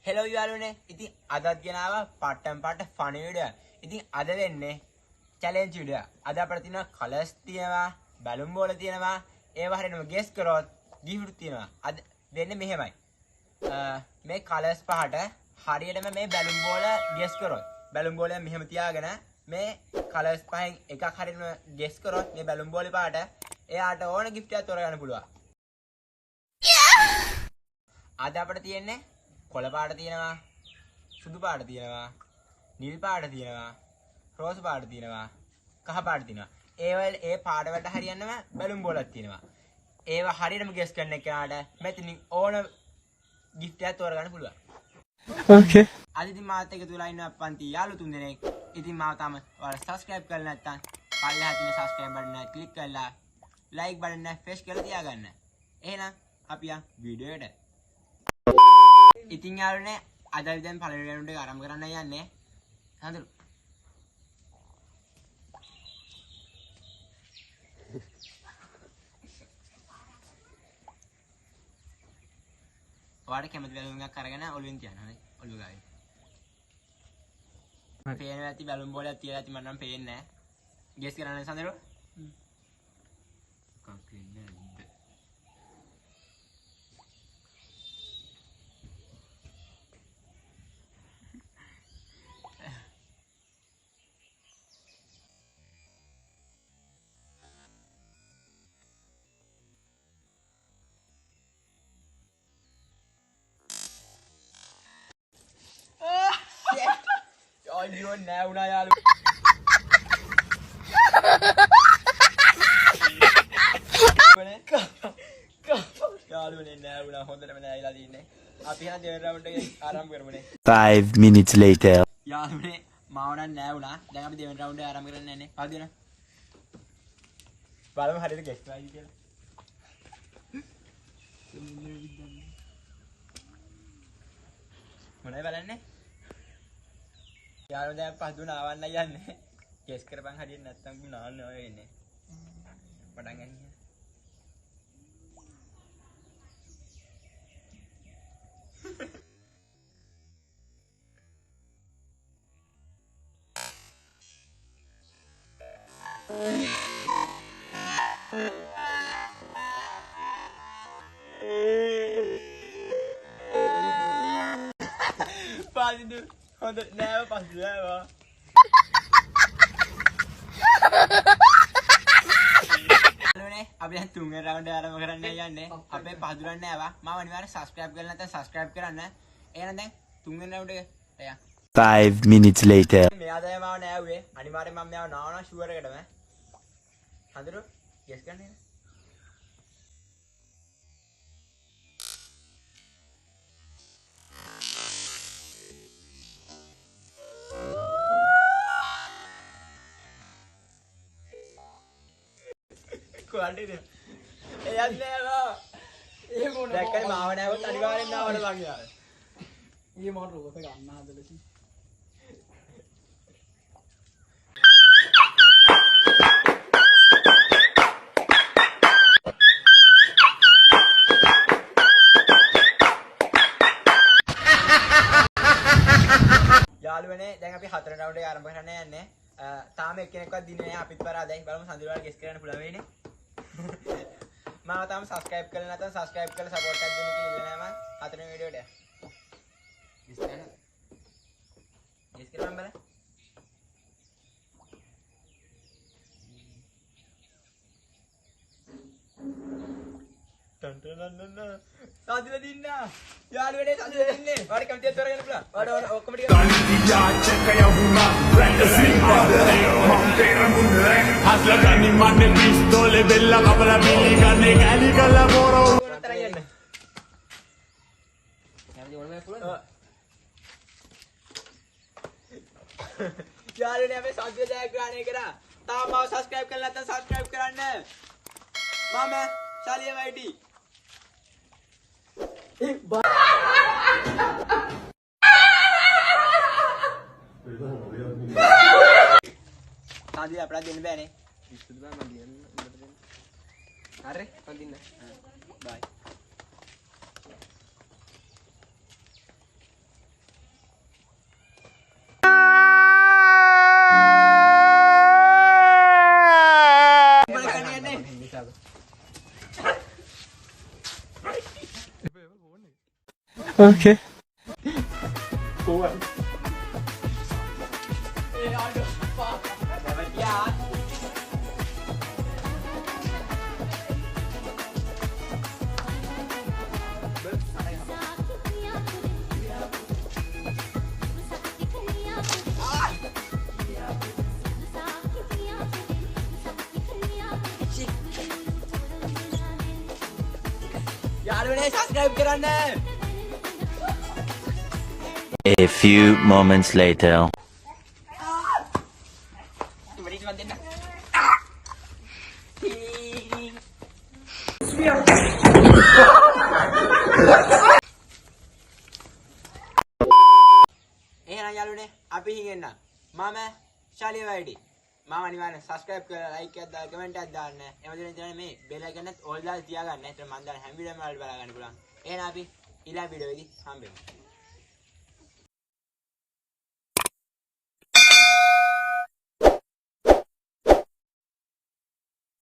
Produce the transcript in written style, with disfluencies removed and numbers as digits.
Hello යාළුවනේ. ඉතින් අදත් ගෙනාවා පාටම් පාට ෆනි වීඩියෝ. ඉතින් අද වෙන්නේ challenge වීඩියෝ. අද අපිට තියෙනවා කලර්ස් තියෙනවා, බැලුම් බෝල තියෙනවා. ඒවා හරියටම guess කරොත් gift තියෙනවා. අද වෙන්නේ මෙහෙමයි. මේ කලර්ස් පහට හරියටම මේ බැලුම් බෝල guess කරොත් බැලුම් බෝලය මෙහෙම තියාගෙන මේ කලර්ස් පහෙන් එකක් හරියටම guess කරොත් මේ බැලුම් බෝලේ පාට එයාට ඕන gift එකක් තෝරගන්න පුළුවන්. අද අපිට තියෙන්නේ කොළ පාට තියෙනවා, සුදු පාට තියෙනවා, නිල් පාට තියෙනවා, රෝස් පාට තියෙනවා, කහ පාට තියෙනවා. ඒ පාට වලට හරියන්නම බැලුම් බෝලක් තියෙනවා. ඒවා හරියටම ගෙස් කරන එකට මෙතනින් ඕන gift එකක් තෝරගන්න පුළුවන්. Okay. අද ඉතින් මාත් එක්ක තුලා ඉන්න පන්ති යාළු තුන් දෙනෙක්. ඉතින් මාව තාම ඔයාලා subscribe කරලා නැත්නම් පල්ලෙහා තියෙන subscribe button එක click කරලා like button එක press කරලා තියාගන්න. එහෙනම් අපි යන් වීඩියෝ එකට. ඉතින් යාළුවනේ අද අපි දැන් පළවෙනි රවුන්ඩ් එක ආරම්භ කරන්න යන්නේ. හඳුරු. ඔයාලට කැමති බැලුම් එකක් අරගෙන ඔළුවෙන් තියන්න හරි. ඔළුව ගාවේ. මම පේනවා ඇති බැලුම් බෝලයක් තියලා ඇති මම නම් පේන්නේ නැහැ. ගෙස් කරන්න සඳරු. කක්කෙන්නේ නැද්ද? අයියෝ නෑ වුණා යාළුවෝ. යාළුවනේ නෑ වුණා හොඳටම නෑයිලා තින්නේ. අපි හා දෙවෙනි රවුන්ඩ් එක ආරම්භ කරමුනේ. 5 minutes later. යාළුවනේ මාව නම් නෑ වුණා. දැන් අපි දෙවෙනි රවුන්ඩ් එක ආරම්භ කරන්න යන්නේ. පහු දෙන්න. බලමු හරියට ගෙස් කරයි කියලා. මොනවද බලන්නේ? යාළුවෝ දැන් පහදුන ආවන්න යන්නේ. ගෙස් කරපන් හරියට නැත්තම් නාන්න ඔය වෙන්නේ. පටන් ගන්න. පාදිදු හොඳ නෑව පස්සේ නෑවා. හලෝනේ අපි දැන් තුන්වෙනි රවුන්ඩ් එක ආරම්භ කරන්න යන්නේ. අපේ පහදුරන් නෑවා. මම අනිවාර්යෙන් subscribe කරලා නැත්නම් subscribe කරන්න. එහෙනම් දැන් තුන්වෙනි රවුන්ඩ් එක එයා. 5 minutes later. මෙයා තමයි මාව නෑවුවේ. අනිවාර්යෙන් මම මෙයාව නාවනවා ෂුවර් එකටම. හඳුරු ගෙස් ගන්න නේද? කොහොල්ඩේ එයත් නෑවා. ඒ මොන දැක්කනේ මාව නෑවොත් අනිවාර්යෙන් නාවල මං යාර. ඊයේ මොන රෝස ගන්න ආදලසි. යාළුවනේ දැන් අපි හතර රවුන්ඩ් එක ආරම්භ කරන්න යන්නේ. තාම එක්කෙනෙක්වත් දින්නේ නැහැ. අපිත් පරාදයි. බලමු සඳුරවල් ගෙස් කරන්න පුළුවන් වෙන්නේ. මම තාම subscribe කරලා නැත්නම් subscribe කරලා support එකක් දෙන්න කියලා ඉල්ල නැහැ මම. හතරවෙනි වීඩියෝට. ගෙස් කරන්න. ගෙස් කරන්න බලන්න. සාදිලා දින්න. යාළුවනේ සාදිලා දින්නේ. වාඩි කමිටියක් තෝරගන්න පුළුවන්. වාඩි ඔක්කොම ටික. කන්දියා චකය වුණා රැඳසින්ද මම හස්ලා ගන්නි මන්නේ පිස්තෝලේ බෙල්ල කපලා පිළි ගන්නේ කැලි කළා බොරෝ. තරගන්න. යන්නේ ඕනම පුළුවන්ද? යාළුවනේ අපි සාදිලා ජයග්‍රහණය කරා. තාම මාව subscribe කරලා නැත්නම් subscribe කරන්න. මම ශාලිය වයිටි. सादी अपना दिन बहने හරි වදින්න බයි Okay. යාළුවනේ subscribe කරන්න A few moments later. එහෙනම් යාළුවනේ අපි හිගෙන්න මම ශාලිය වයිඩි මම අනිවාර්යෙන් subscribe කරලා like එකක් දාලා comment එකක් දාන්න එමෙතන තියෙන මේ bell icon එකත් all දාලා තියාගන්න. ඒතර මම දාන හැම වීඩියෝම වලට බලා ගන්න පුළුවන්. එහෙනම් අපි ඊළඟ වීඩියෝ එකේ හම්බෙමු.